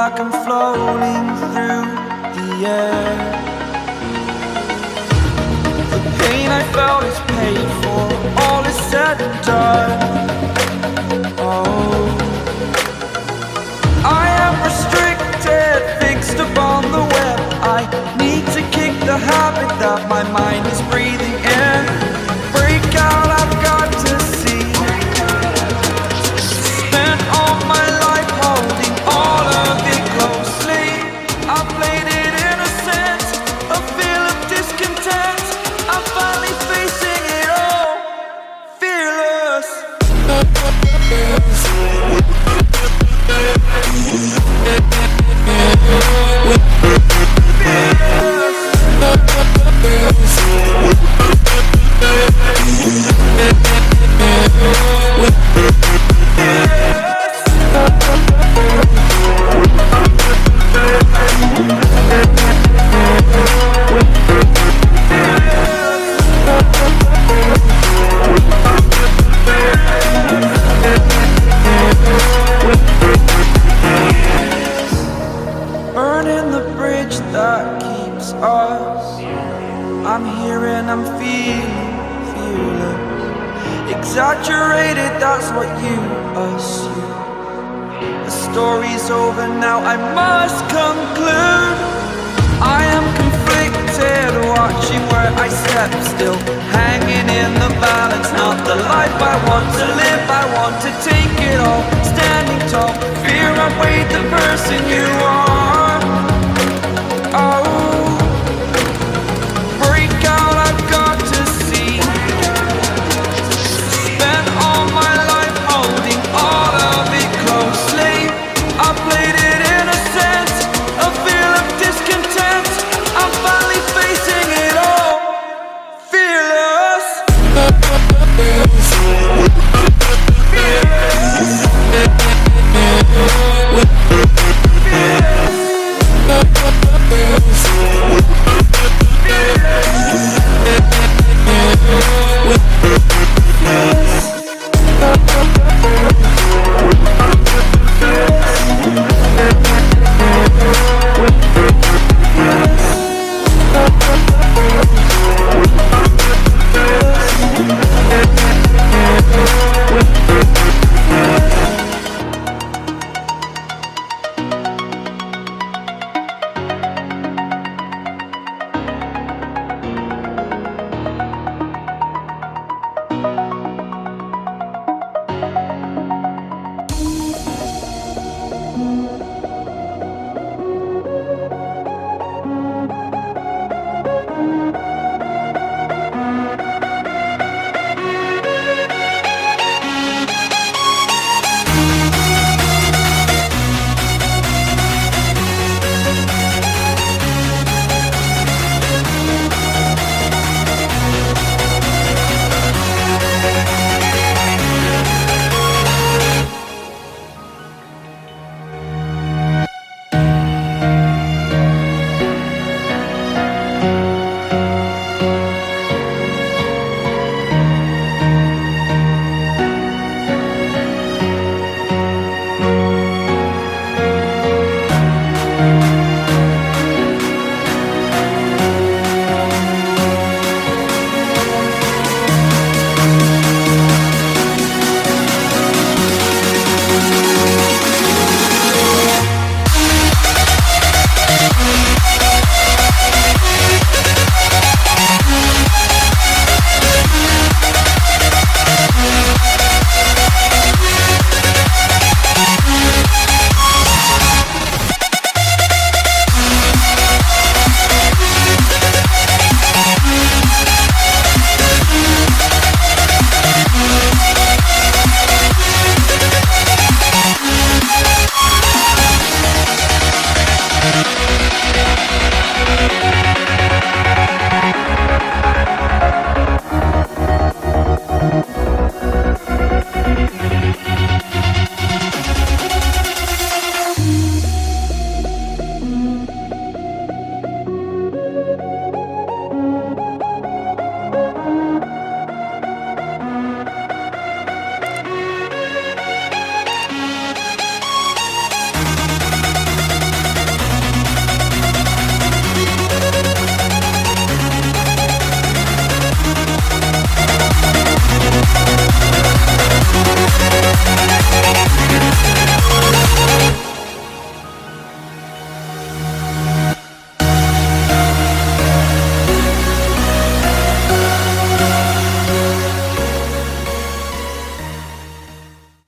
like I'm floating through the air. The pain I felt is paid for, all is said and done. Oh, I am restricted, fixed upon the web. I need to kick the habit that my mind is breathing in. Break out, I've got to see. Spent all my life holding all of it closely. I played it innocent, a feel of discontent. I'm finally facing it all, fearless. Burning the bridge that keeps us. I'm here and I'm feeling fearless. Exaggerated, that's what you assume. The story's over now, I must conclude. I am conflicted, watching where I step still, hanging in the balance. Not the life I want to live, I want to take it all. Standing tall, fear outweighed the person you are. Oh, break out, I've got to see. Spent all my life holding all of it closely. I played it innocent, a feel of discontent. I'm finally facing it all, fearless. Fearless.